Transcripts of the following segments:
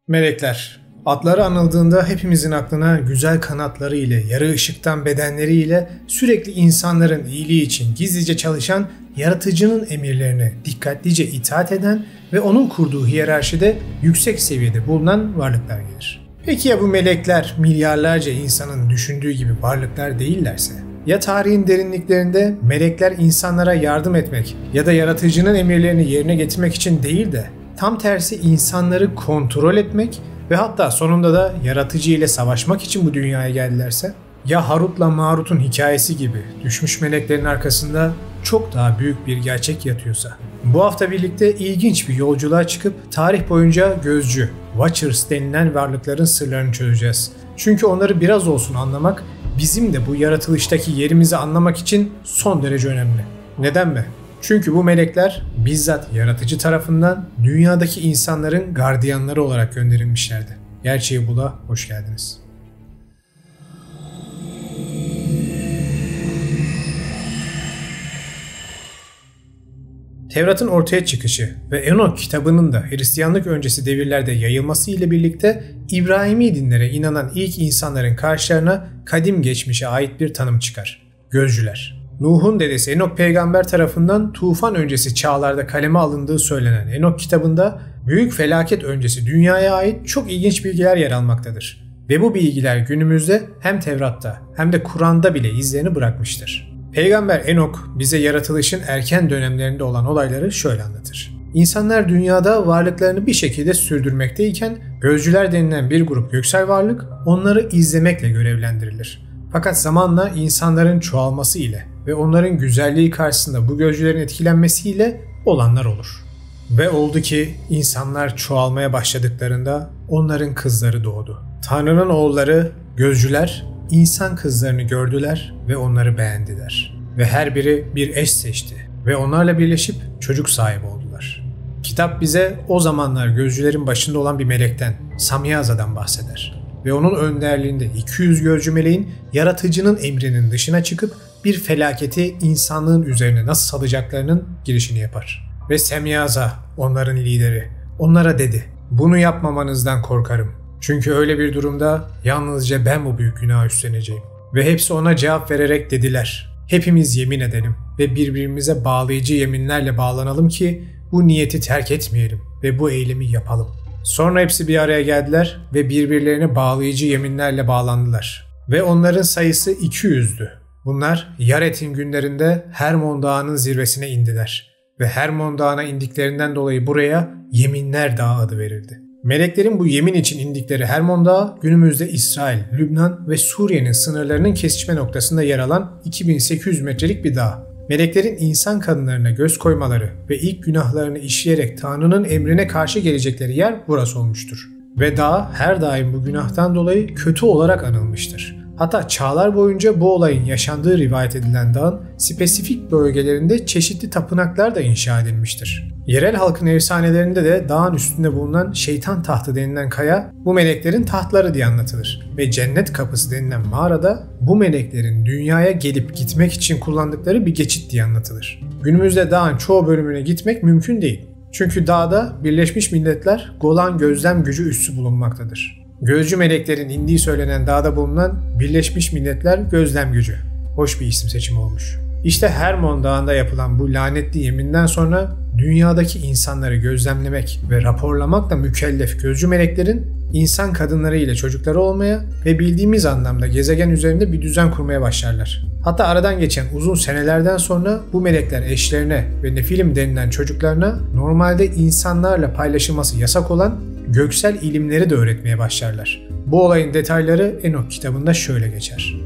Melekler. Adları anıldığında hepimizin aklına güzel kanatları ile, yarı ışıktan bedenleriyle sürekli insanların iyiliği için gizlice çalışan, yaratıcının emirlerine dikkatlice itaat eden ve onun kurduğu hiyerarşide yüksek seviyede bulunan varlıklar gelir. Peki ya bu melekler milyarlarca insanın düşündüğü gibi varlıklar değillerse? Ya tarihin derinliklerinde melekler insanlara yardım etmek ya da yaratıcının emirlerini yerine getirmek için değil de tam tersi insanları kontrol etmek ve hatta sonunda da yaratıcı ile savaşmak için bu dünyaya geldilerse? Ya Harut'la Marut'un hikayesi gibi düşmüş meleklerin arkasında çok daha büyük bir gerçek yatıyorsa? Bu hafta birlikte ilginç bir yolculuğa çıkıp tarih boyunca gözcü, Watchers denilen varlıkların sırlarını çözeceğiz. Çünkü onları biraz olsun anlamak bizim de bu yaratılıştaki yerimizi anlamak için son derece önemli. Neden mi? Çünkü bu melekler bizzat yaratıcı tarafından dünyadaki insanların gardiyanları olarak gönderilmişlerdi. Gerçeği Bula hoş geldiniz. Tevrat'ın ortaya çıkışı ve Enok kitabının da Hristiyanlık öncesi devirlerde yayılması ile birlikte İbrahimi dinlere inanan ilk insanların karşılarına kadim geçmişe ait bir tanım çıkar. Gözcüler. Nuh'un dedesi Enok peygamber tarafından tufan öncesi çağlarda kaleme alındığı söylenen Enok kitabında büyük felaket öncesi dünyaya ait çok ilginç bilgiler yer almaktadır. Ve bu bilgiler günümüzde hem Tevrat'ta hem de Kur'an'da bile izlerini bırakmıştır. Peygamber Enok bize yaratılışın erken dönemlerinde olan olayları şöyle anlatır. İnsanlar dünyada varlıklarını bir şekilde sürdürmekteyken gözcüler denilen bir grup göksel varlık onları izlemekle görevlendirilir. Fakat zamanla insanların çoğalması ile ve onların güzelliği karşısında bu gözcülerin etkilenmesiyle olanlar olur. Ve oldu ki insanlar çoğalmaya başladıklarında onların kızları doğdu. Tanrı'nın oğulları, gözcüler, insan kızlarını gördüler ve onları beğendiler. Ve her biri bir eş seçti ve onlarla birleşip çocuk sahibi oldular. Kitap bize o zamanlar gözcülerin başında olan bir melekten, Samyaza'dan bahseder. Ve onun önderliğinde 200 gözcü meleğin yaratıcının emrinin dışına çıkıp bir felaketi insanlığın üzerine nasıl salacaklarının girişini yapar. Ve Semyaza, onların lideri, onlara dedi, bunu yapmamanızdan korkarım. Çünkü öyle bir durumda yalnızca ben bu büyük günahı üstleneceğim. Ve hepsi ona cevap vererek dediler, hepimiz yemin edelim ve birbirimize bağlayıcı yeminlerle bağlanalım ki bu niyeti terk etmeyelim ve bu eylemi yapalım. Sonra hepsi bir araya geldiler ve birbirlerine bağlayıcı yeminlerle bağlandılar. Ve onların sayısı 200'dü. Bunlar Yaret'in günlerinde Hermon Dağı'nın zirvesine indiler. Ve Hermon Dağı'na indiklerinden dolayı buraya Yeminler Dağı adı verildi. Meleklerin bu yemin için indikleri Hermon Dağı günümüzde İsrail, Lübnan ve Suriye'nin sınırlarının kesişme noktasında yer alan 2800 metrelik bir dağ. Meleklerin insan kadınlarına göz koymaları ve ilk günahlarını işleyerek Tanrı'nın emrine karşı gelecekleri yer burası olmuştur. Ve dağ her daim bu günahtan dolayı kötü olarak anılmıştır. Hatta çağlar boyunca bu olayın yaşandığı rivayet edilen dağın spesifik bölgelerinde çeşitli tapınaklar da inşa edilmiştir. Yerel halkın efsanelerinde de dağın üstünde bulunan şeytan tahtı denilen kaya bu meleklerin tahtları diye anlatılır. Ve cennet kapısı denilen mağarada bu meleklerin dünyaya gelip gitmek için kullandıkları bir geçit diye anlatılır. Günümüzde dağın çoğu bölümüne gitmek mümkün değil. Çünkü dağda Birleşmiş Milletler Golan Gözlem Gücü üssü bulunmaktadır. Gözcü meleklerin indiği söylenen dağda bulunan Birleşmiş Milletler Gözlem Gücü. Hoş bir isim seçimi olmuş. İşte Hermon Dağı'nda yapılan bu lanetli yeminden sonra dünyadaki insanları gözlemlemek ve raporlamakla mükellef gözcü meleklerin insan kadınları ile çocukları olmaya ve bildiğimiz anlamda gezegen üzerinde bir düzen kurmaya başlarlar. Hatta aradan geçen uzun senelerden sonra bu melekler eşlerine ve nefilim denilen çocuklarına normalde insanlarla paylaşılması yasak olan göksel ilimleri de öğretmeye başlarlar. Bu olayın detayları Enok kitabında şöyle geçer.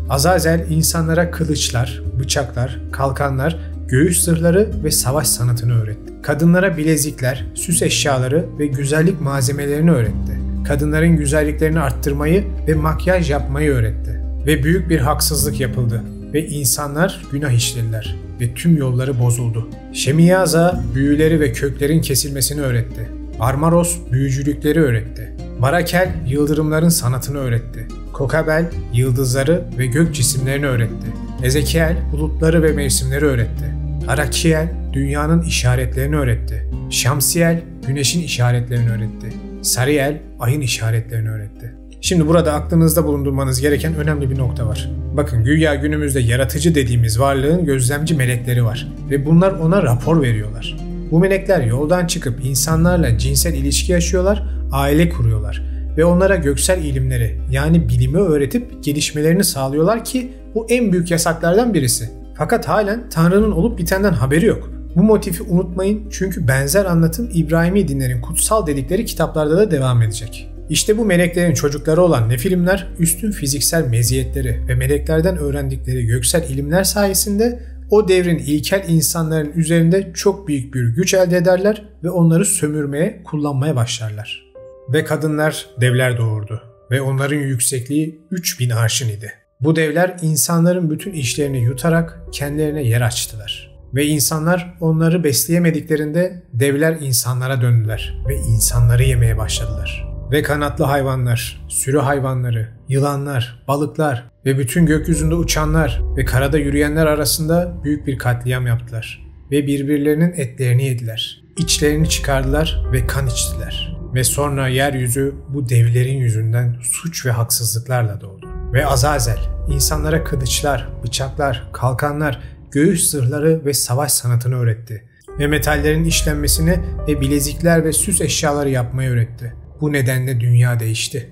Azazel insanlara kılıçlar, bıçaklar, kalkanlar, göğüs zırhları ve savaş sanatını öğretti. Kadınlara bilezikler, süs eşyaları ve güzellik malzemelerini öğretti. Kadınların güzelliklerini arttırmayı ve makyaj yapmayı öğretti. Ve büyük bir haksızlık yapıldı ve insanlar günah işlediler ve tüm yolları bozuldu. Şemiyaza büyüleri ve köklerin kesilmesini öğretti. Armaros büyücülükleri öğretti. Barakel yıldırımların sanatını öğretti. Kokabel yıldızları ve gök cisimlerini öğretti. Ezekiel bulutları ve mevsimleri öğretti. Arakiel dünyanın işaretlerini öğretti. Şamsiyel güneşin işaretlerini öğretti. Sariel ayın işaretlerini öğretti. Şimdi burada aklınızda bulundurmanız gereken önemli bir nokta var. Bakın, güya günümüzde yaratıcı dediğimiz varlığın gözlemci melekleri var ve bunlar ona rapor veriyorlar. Bu melekler yoldan çıkıp insanlarla cinsel ilişki yaşıyorlar, aile kuruyorlar ve onlara göksel ilimleri yani bilimi öğretip gelişmelerini sağlıyorlar ki bu en büyük yasaklardan birisi. Fakat halen Tanrı'nın olup bitenden haberi yok. Bu motifi unutmayın çünkü benzer anlatım İbrahimi dinlerin kutsal dedikleri kitaplarda da devam edecek. İşte bu meleklerin çocukları olan Nefilimler üstün fiziksel meziyetleri ve meleklerden öğrendikleri göksel ilimler sayesinde o devrin ilkel insanların üzerinde çok büyük bir güç elde ederler ve onları sömürmeye, kullanmaya başlarlar. Ve kadınlar devler doğurdu ve onların yüksekliği 3000 arşın idi. Bu devler insanların bütün işlerini yutarak kendilerine yer açtılar. Ve insanlar onları besleyemediklerinde devler insanlara döndüler ve insanları yemeye başladılar. Ve kanatlı hayvanlar, sürü hayvanları, yılanlar, balıklar ve bütün gökyüzünde uçanlar ve karada yürüyenler arasında büyük bir katliam yaptılar. Ve birbirlerinin etlerini yediler. İçlerini çıkardılar ve kan içtiler. Ve sonra yeryüzü bu devlerin yüzünden suç ve haksızlıklarla doldu. Ve Azazel insanlara kılıçlar, bıçaklar, kalkanlar, göğüs zırhları ve savaş sanatını öğretti. Ve metallerin işlenmesini ve bilezikler ve süs eşyaları yapmayı öğretti. Bu nedenle dünya değişti.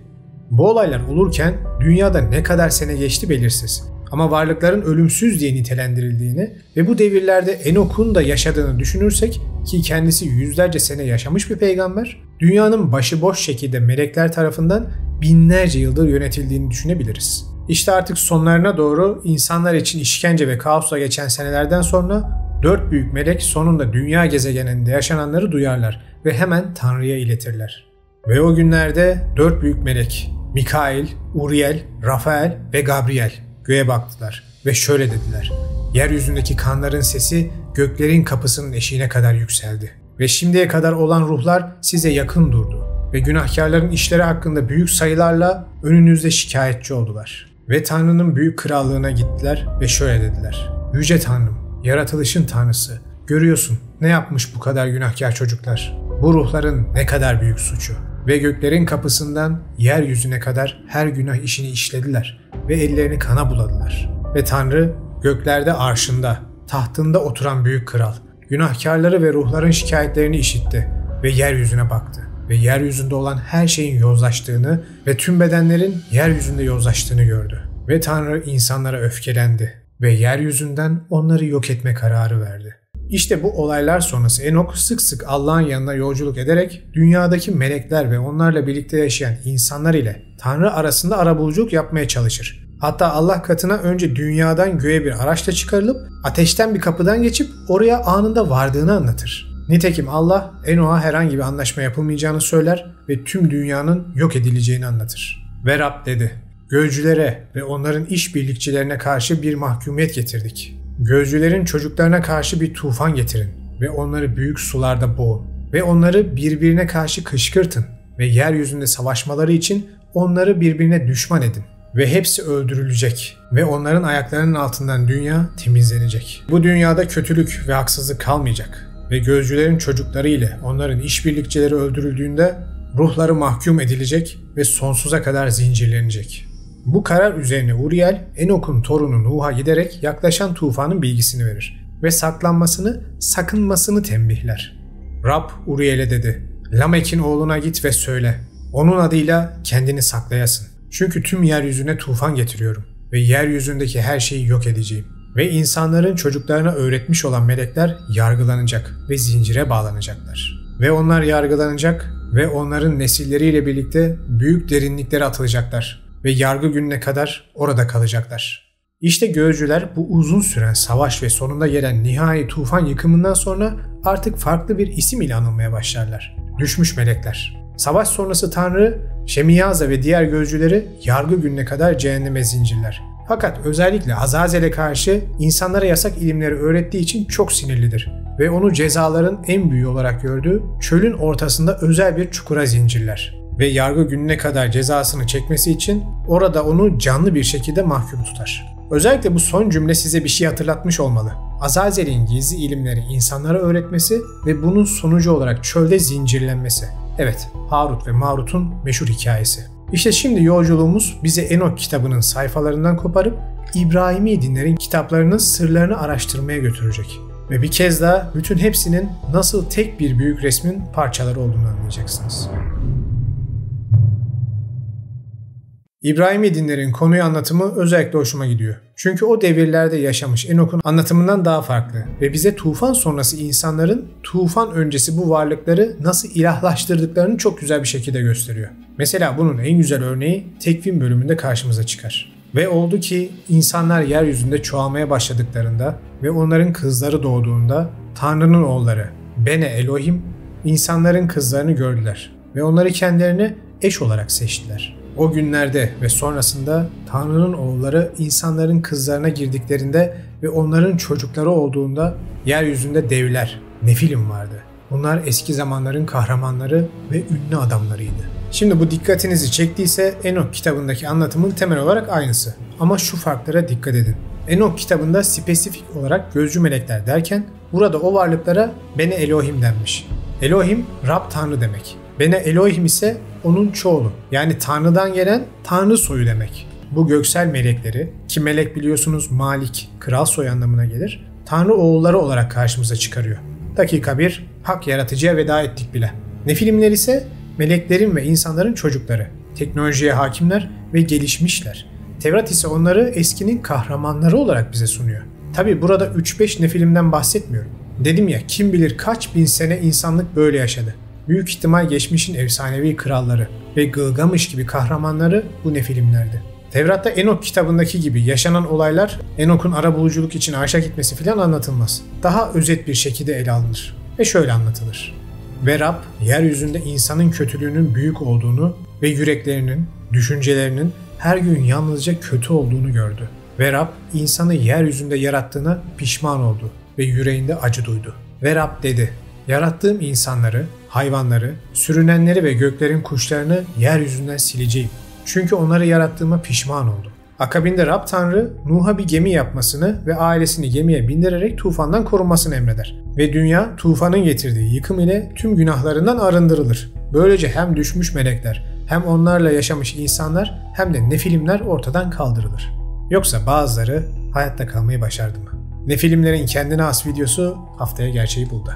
Bu olaylar olurken dünyada ne kadar sene geçti belirsiz. Ama varlıkların ölümsüz diye nitelendirildiğini ve bu devirlerde Enok'un da yaşadığını düşünürsek ki kendisi yüzlerce sene yaşamış bir peygamber, dünyanın başıboş şekilde melekler tarafından binlerce yıldır yönetildiğini düşünebiliriz. İşte artık sonlarına doğru insanlar için işkence ve kaosla geçen senelerden sonra 4 büyük melek sonunda dünya gezegeninde yaşananları duyarlar ve hemen Tanrı'ya iletirler. Ve o günlerde 4 büyük melek Mikail, Uriel, Rafael ve Gabriel göğe baktılar ve şöyle dediler: yeryüzündeki kanların sesi göklerin kapısının eşiğine kadar yükseldi ve şimdiye kadar olan ruhlar size yakın durdu ve günahkarların işleri hakkında büyük sayılarla önünüzde şikayetçi oldular. Ve Tanrı'nın büyük krallığına gittiler ve şöyle dediler: Yüce Tanrım, yaratılışın Tanrısı, görüyorsun ne yapmış bu kadar günahkar çocuklar. Bu ruhların ne kadar büyük suçu. Ve göklerin kapısından yeryüzüne kadar her günah işini işlediler ve ellerini kana buladılar. Ve Tanrı göklerde arşında, tahtında oturan büyük kral, günahkarları ve ruhların şikayetlerini işitti ve yeryüzüne baktı. Ve yeryüzünde olan her şeyin yozlaştığını ve tüm bedenlerin yeryüzünde yozlaştığını gördü. Ve Tanrı insanlara öfkelendi ve yeryüzünden onları yok etme kararı verdi. İşte bu olaylar sonrası Enok sık sık Allah'ın yanına yolculuk ederek dünyadaki melekler ve onlarla birlikte yaşayan insanlar ile Tanrı arasında arabuluculuk yapmaya çalışır. Hatta Allah katına önce dünyadan göğe bir araçla çıkarılıp ateşten bir kapıdan geçip oraya anında vardığını anlatır. Nitekim Allah Enok'a herhangi bir anlaşma yapılmayacağını söyler ve tüm dünyanın yok edileceğini anlatır. Ve Rab dedi: Gözcülere ve onların işbirlikçilerine karşı bir mahkumiyet getirdik. Gözcülerin çocuklarına karşı bir tufan getirin ve onları büyük sularda boğun ve onları birbirine karşı kışkırtın ve yeryüzünde savaşmaları için onları birbirine düşman edin. Ve hepsi öldürülecek ve onların ayaklarının altından dünya temizlenecek. Bu dünyada kötülük ve haksızlık kalmayacak. Ve gözcülerin çocukları ile onların işbirlikçileri öldürüldüğünde ruhları mahkum edilecek ve sonsuza kadar zincirlenecek. Bu karar üzerine Uriel, Enok'un torunu Nuh'a giderek yaklaşan tufanın bilgisini verir ve sakınmasını tembihler. Rab Uriel'e dedi: Lamek'in oğluna git ve söyle, onun adıyla kendini saklayasın. Çünkü tüm yeryüzüne tufan getiriyorum ve yeryüzündeki her şeyi yok edeceğim. Ve insanların çocuklarına öğretmiş olan melekler yargılanacak ve zincire bağlanacaklar. Ve onlar yargılanacak ve onların nesilleriyle birlikte büyük derinliklere atılacaklar ve yargı gününe kadar orada kalacaklar. İşte gözcüler bu uzun süren savaş ve sonunda gelen nihai tufan yıkımından sonra artık farklı bir isim ile anılmaya başlarlar: Düşmüş melekler. Savaş sonrası Tanrı, Şemiyaza ve diğer gözcüleri yargı gününe kadar cehenneme zincirler. Fakat özellikle Azazel'e karşı insanlara yasak ilimleri öğrettiği için çok sinirlidir ve onu cezaların en büyüğü olarak gördüğü çölün ortasında özel bir çukura zincirler. Ve yargı gününe kadar cezasını çekmesi için orada onu canlı bir şekilde mahkum tutar. Özellikle bu son cümle size bir şey hatırlatmış olmalı. Azazel'in gizli ilimleri insanlara öğretmesi ve bunun sonucu olarak çölde zincirlenmesi. Evet, Harut ve Marut'un meşhur hikayesi. İşte şimdi yolculuğumuz bizi Enok kitabının sayfalarından koparıp İbrahimi dinlerin kitaplarının sırlarını araştırmaya götürecek. Ve bir kez daha bütün hepsinin nasıl tek bir büyük resmin parçaları olduğunu anlayacaksınız. İbrahimi dinlerin konuyu anlatımı özellikle hoşuma gidiyor. Çünkü o devirlerde yaşamış Enok'un anlatımından daha farklı ve bize tufan sonrası insanların tufan öncesi bu varlıkları nasıl ilahlaştırdıklarını çok güzel bir şekilde gösteriyor. Mesela bunun en güzel örneği Tekvin bölümünde karşımıza çıkar. Ve oldu ki insanlar yeryüzünde çoğalmaya başladıklarında ve onların kızları doğduğunda Tanrı'nın oğulları Bene Elohim insanların kızlarını gördüler ve onları kendilerine eş olarak seçtiler. O günlerde ve sonrasında Tanrı'nın oğulları insanların kızlarına girdiklerinde ve onların çocukları olduğunda yeryüzünde devler, Nefilim vardı. Bunlar eski zamanların kahramanları ve ünlü adamlarıydı. Şimdi bu dikkatinizi çektiyse Enok kitabındaki anlatımın temel olarak aynısı. Ama şu farklara dikkat edin. Enok kitabında spesifik olarak gözcü melekler derken burada o varlıklara Bene Elohim denmiş. Elohim Rab Tanrı demek. Bene Elohim ise onun çoğulu, yani Tanrı'dan gelen Tanrı soyu demek. Bu göksel melekleri, ki melek biliyorsunuz Malik, kral soy anlamına gelir, Tanrı oğulları olarak karşımıza çıkarıyor. Dakika 1, hak yaratıcıya veda ettik bile. Nefilimler ise meleklerin ve insanların çocukları, teknolojiye hakimler ve gelişmişler. Tevrat ise onları eskinin kahramanları olarak bize sunuyor. Tabi burada 3-5 Nefilim'den bahsetmiyorum. Dedim ya, kim bilir kaç bin sene insanlık böyle yaşadı. Büyük ihtimal geçmişin efsanevi kralları ve Gılgamış gibi kahramanları bu Nefilimlerdi. Tevrat'ta Enok kitabındaki gibi yaşanan olaylar Enok'un arabuluculuk için arşa gitmesi filan anlatılmaz. Daha özet bir şekilde ele alınır ve şöyle anlatılır. Ve Rab yeryüzünde insanın kötülüğünün büyük olduğunu ve yüreklerinin, düşüncelerinin her gün yalnızca kötü olduğunu gördü. Ve Rab insanı yeryüzünde yarattığına pişman oldu ve yüreğinde acı duydu. Ve Rab dedi, yarattığım insanları, hayvanları, sürünenleri ve göklerin kuşlarını yeryüzünden sileceğim. Çünkü onları yarattığıma pişman oldum. Akabinde Rab Tanrı Nuh'a bir gemi yapmasını ve ailesini gemiye bindirerek tufandan korunmasını emreder. Ve dünya tufanın getirdiği yıkım ile tüm günahlarından arındırılır. Böylece hem düşmüş melekler, hem onlarla yaşamış insanlar, hem de Nefilimler ortadan kaldırılır. Yoksa bazıları hayatta kalmayı başardı mı? Nefilimlerin kendine has videosu haftaya gerçeği buldu.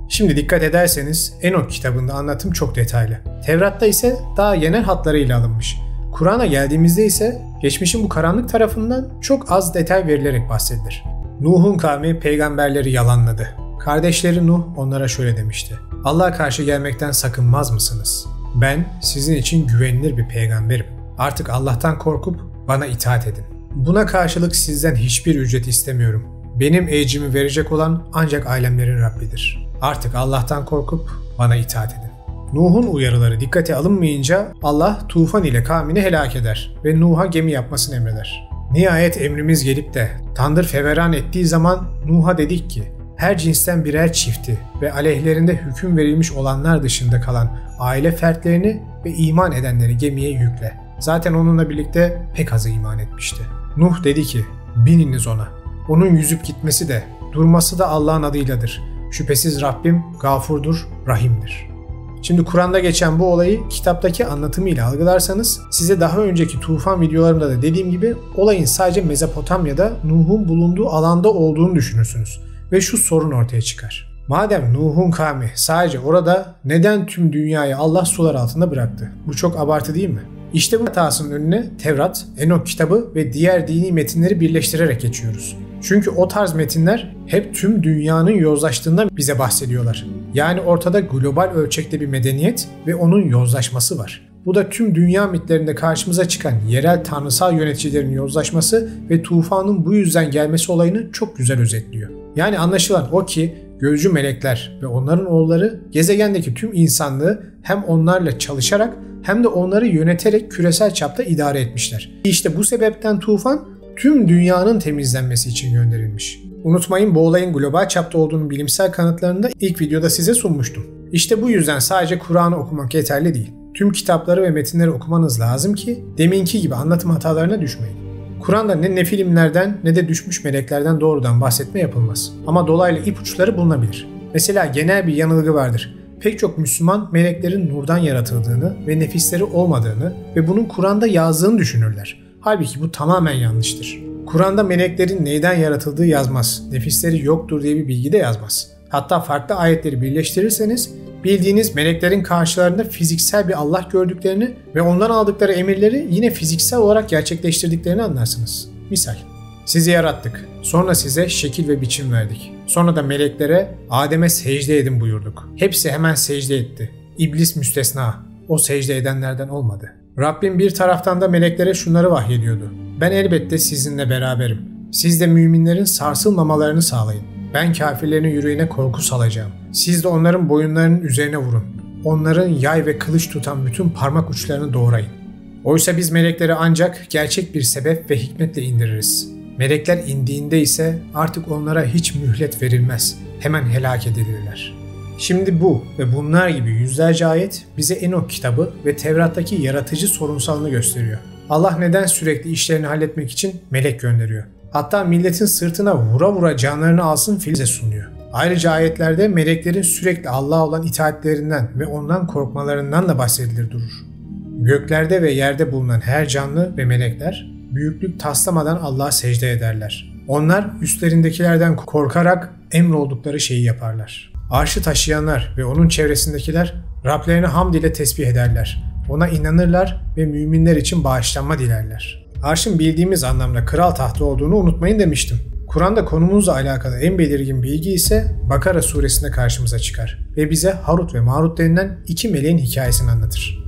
Şimdi dikkat ederseniz Enok kitabında anlatım çok detaylı. Tevrat'ta ise daha genel hatlarıyla alınmış. Kur'an'a geldiğimizde ise geçmişin bu karanlık tarafından çok az detay verilerek bahsedilir. Nuh'un kavmi peygamberleri yalanladı. Kardeşleri Nuh onlara şöyle demişti. Allah'a karşı gelmekten sakınmaz mısınız? Ben sizin için güvenilir bir peygamberim. Artık Allah'tan korkup bana itaat edin. Buna karşılık sizden hiçbir ücret istemiyorum. Benim ecrimi verecek olan ancak alemlerin Rabbidir. Artık Allah'tan korkup bana itaat edin. Nuh'un uyarıları dikkate alınmayınca Allah tufan ile kavmini helak eder ve Nuh'a gemi yapmasını emreder. Nihayet emrimiz gelip de tandır feveran ettiği zaman Nuh'a dedik ki her cinsten birer çifti ve aleyhlerinde hüküm verilmiş olanlar dışında kalan aile fertlerini ve iman edenleri gemiye yükle. Zaten onunla birlikte pek azı iman etmişti. Nuh dedi ki bininiz ona. Onun yüzüp gitmesi de durması da Allah'ın adıyladır. Şüphesiz Rabbim gafurdur, rahimdir. Şimdi Kur'an'da geçen bu olayı kitaptaki anlatımıyla algılarsanız size daha önceki tufan videolarımda da dediğim gibi olayın sadece Mezopotamya'da Nuh'un bulunduğu alanda olduğunu düşünürsünüz ve şu sorun ortaya çıkar. Madem Nuh'un kavmi sadece orada neden tüm dünyayı Allah sular altında bıraktı? Bu çok abartı değil mi? İşte bu hatasının önüne Tevrat, Enok kitabı ve diğer dini metinleri birleştirerek geçiyoruz. Çünkü o tarz metinler hep tüm dünyanın yozlaştığından bize bahsediyorlar. Yani ortada global ölçekte bir medeniyet ve onun yozlaşması var. Bu da tüm dünya mitlerinde karşımıza çıkan yerel tanrısal yöneticilerin yozlaşması ve tufanın bu yüzden gelmesi olayını çok güzel özetliyor. Yani anlaşılan o ki gözcü melekler ve onların oğulları gezegendeki tüm insanlığı hem onlarla çalışarak hem de onları yöneterek küresel çapta idare etmişler. İşte bu sebepten tufan tüm dünyanın temizlenmesi için gönderilmiş. Unutmayın bu olayın global çapta olduğunu bilimsel kanıtlarını da ilk videoda size sunmuştum. İşte bu yüzden sadece Kur'an'ı okumak yeterli değil. Tüm kitapları ve metinleri okumanız lazım ki deminki gibi anlatım hatalarına düşmeyin. Kur'an'da ne Nefilimlerden ne de düşmüş meleklerden doğrudan bahsetme yapılmaz. Ama dolaylı ipuçları bulunabilir. Mesela genel bir yanılgı vardır. Pek çok Müslüman meleklerin nurdan yaratıldığını ve nefisleri olmadığını ve bunun Kur'an'da yazdığını düşünürler. Halbuki bu tamamen yanlıştır. Kur'an'da meleklerin neyden yaratıldığı yazmaz, nefisleri yoktur diye bir bilgi de yazmaz. Hatta farklı ayetleri birleştirirseniz bildiğiniz meleklerin karşılarında fiziksel bir Allah gördüklerini ve ondan aldıkları emirleri yine fiziksel olarak gerçekleştirdiklerini anlarsınız. Misal, sizi yarattık, sonra size şekil ve biçim verdik. Sonra da meleklere Adem'e secde edin buyurduk. Hepsi hemen secde etti. İblis müstesna, o secde edenlerden olmadı. Rabbim bir taraftan da meleklere şunları vahyediyordu. Ben elbette sizinle beraberim. Siz de müminlerin sarsılmamalarını sağlayın. Ben kafirlerin yüreğine korku salacağım. Siz de onların boyunlarının üzerine vurun. Onların yay ve kılıç tutan bütün parmak uçlarını doğrayın. Oysa biz melekleri ancak gerçek bir sebep ve hikmetle indiririz. Melekler indiğinde ise artık onlara hiç mühlet verilmez. Hemen helak edilirler. Şimdi bu ve bunlar gibi yüzlerce ayet bize Enok kitabı ve Tevrat'taki yaratıcı sorunsalını gösteriyor. Allah neden sürekli işlerini halletmek için melek gönderiyor? Hatta milletin sırtına vura vura canlarını alsın filize sunuyor. Ayrıca ayetlerde meleklerin sürekli Allah'a olan itaatlerinden ve ondan korkmalarından da bahsedilir durur. Göklerde ve yerde bulunan her canlı ve melekler büyüklük taslamadan Allah'a secde ederler. Onlar üstlerindekilerden korkarak emroldukları şeyi yaparlar. Arşı taşıyanlar ve onun çevresindekiler Rablerini hamd ile tesbih ederler. Ona inanırlar ve müminler için bağışlanma dilerler. Arşın bildiğimiz anlamda kral tahtı olduğunu unutmayın demiştim. Kur'an'da konumuzla alakalı en belirgin bilgi ise Bakara suresinde karşımıza çıkar ve bize Harut ve Marut denilen iki meleğin hikayesini anlatır.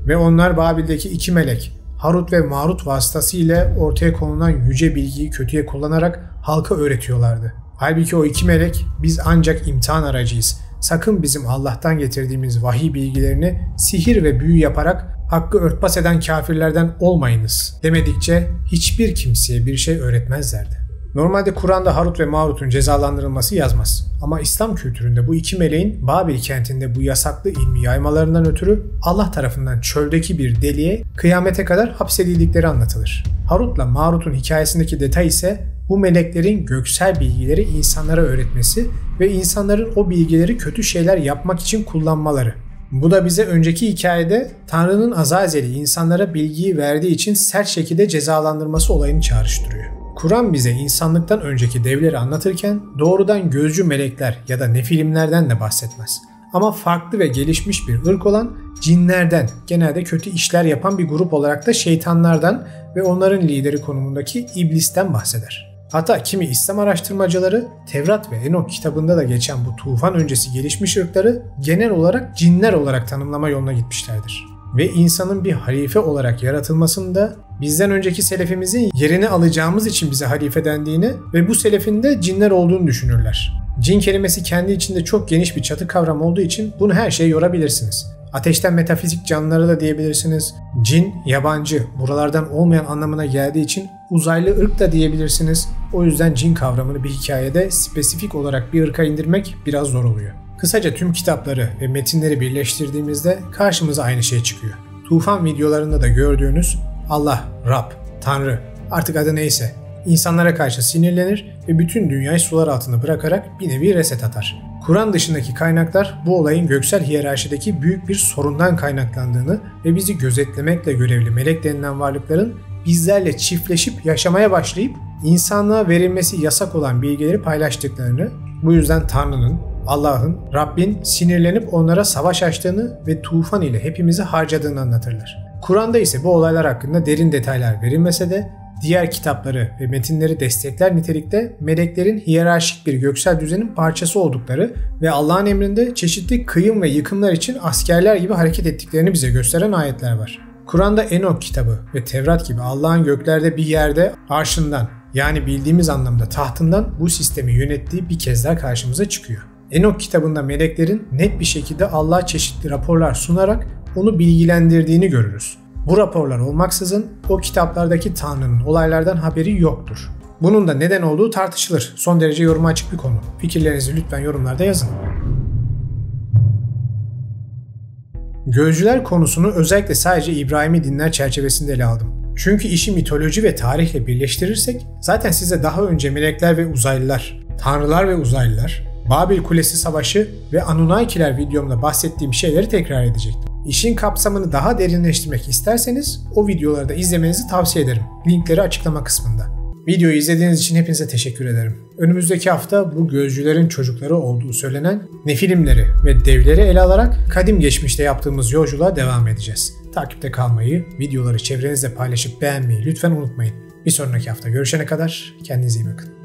Ve onlar Babil'deki iki melek, Harut ve Marut vasıtasıyla ortaya konulan yüce bilgiyi kötüye kullanarak halka öğretiyorlardı. Halbuki o iki melek biz ancak imtihan aracıyız. Sakın bizim Allah'tan getirdiğimiz vahiy bilgilerini sihir ve büyü yaparak hakkı örtbas eden kafirlerden olmayınız demedikçe hiçbir kimseye bir şey öğretmezlerdi. Normalde Kur'an'da Harut ve Marut'un cezalandırılması yazmaz. Ama İslam kültüründe bu iki meleğin Babil kentinde bu yasaklı ilmi yaymalarından ötürü Allah tarafından çöldeki bir deliğe kıyamete kadar hapsedildikleri anlatılır. Harut'la Marut'un hikayesindeki detay ise bu meleklerin göksel bilgileri insanlara öğretmesi ve insanların o bilgileri kötü şeyler yapmak için kullanmaları. Bu da bize önceki hikayede Tanrı'nın Azazeli insanlara bilgiyi verdiği için sert şekilde cezalandırması olayını çağrıştırıyor. Kur'an bize insanlıktan önceki devleri anlatırken doğrudan gözcü melekler ya da nefilimlerden de bahsetmez. Ama farklı ve gelişmiş bir ırk olan cinlerden, genelde kötü işler yapan bir grup olarak da şeytanlardan ve onların lideri konumundaki iblisten bahseder. Hatta kimi İslam araştırmacıları Tevrat ve Enok kitabında da geçen bu tufan öncesi gelişmiş ırkları genel olarak cinler olarak tanımlama yoluna gitmişlerdir. Ve insanın bir halife olarak yaratılmasında bizden önceki selefimizin yerini alacağımız için bize halife dendiğini ve bu selefin de cinler olduğunu düşünürler. Cin kelimesi kendi içinde çok geniş bir çatı kavram olduğu için bunu her şeye yorabilirsiniz. Ateşten metafizik canlıları da diyebilirsiniz. Cin, yabancı, buralardan olmayan anlamına geldiği için uzaylı ırk da diyebilirsiniz. O yüzden cin kavramını bir hikayede spesifik olarak bir ırka indirmek biraz zor oluyor. Kısaca tüm kitapları ve metinleri birleştirdiğimizde karşımıza aynı şey çıkıyor. Tufan videolarında da gördüğünüz Allah, Rab, Tanrı, artık adı neyse, insanlara karşı sinirlenir ve bütün dünyayı sular altında bırakarak bir nevi reset atar. Kur'an dışındaki kaynaklar bu olayın göksel hiyerarşideki büyük bir sorundan kaynaklandığını ve bizi gözetlemekle görevli melek denilen varlıkların bizlerle çiftleşip yaşamaya başlayıp insanlığa verilmesi yasak olan bilgileri paylaştıklarını, bu yüzden Tanrı'nın, Allah'ın, Rabbin sinirlenip onlara savaş açtığını ve tufan ile hepimizi harcadığını anlatırlar. Kur'an'da ise bu olaylar hakkında derin detaylar verilmese de diğer kitapları ve metinleri destekler nitelikte meleklerin hiyerarşik bir göksel düzenin parçası oldukları ve Allah'ın emrinde çeşitli kıyım ve yıkımlar için askerler gibi hareket ettiklerini bize gösteren ayetler var. Kur'an'da Enok kitabı ve Tevrat gibi Allah'ın göklerde bir yerde arşından, yani bildiğimiz anlamda tahtından bu sistemi yönettiği bir kez daha karşımıza çıkıyor. Enok kitabında meleklerin net bir şekilde Allah'a çeşitli raporlar sunarak onu bilgilendirdiğini görürüz. Bu raporlar olmaksızın o kitaplardaki Tanrı'nın olaylardan haberi yoktur. Bunun da neden olduğu tartışılır. Son derece yoruma açık bir konu. Fikirlerinizi lütfen yorumlarda yazın. Gözcüler konusunu özellikle sadece İbrahimi dinler çerçevesinde ele aldım. Çünkü işi mitoloji ve tarihle birleştirirsek zaten size daha önce melekler ve uzaylılar, tanrılar ve uzaylılar, Babil Kulesi Savaşı ve Anunnakiler videomda bahsettiğim şeyleri tekrar edecektim. İşin kapsamını daha derinleştirmek isterseniz o videoları da izlemenizi tavsiye ederim. Linkleri açıklama kısmında. Videoyu izlediğiniz için hepinize teşekkür ederim. Önümüzdeki hafta bu gözcülerin çocukları olduğu söylenen nefilimleri ve devleri ele alarak kadim geçmişte yaptığımız yolculuğa devam edeceğiz. Takipte kalmayı, videoları çevrenizle paylaşıp beğenmeyi lütfen unutmayın. Bir sonraki hafta görüşene kadar kendinize iyi bakın.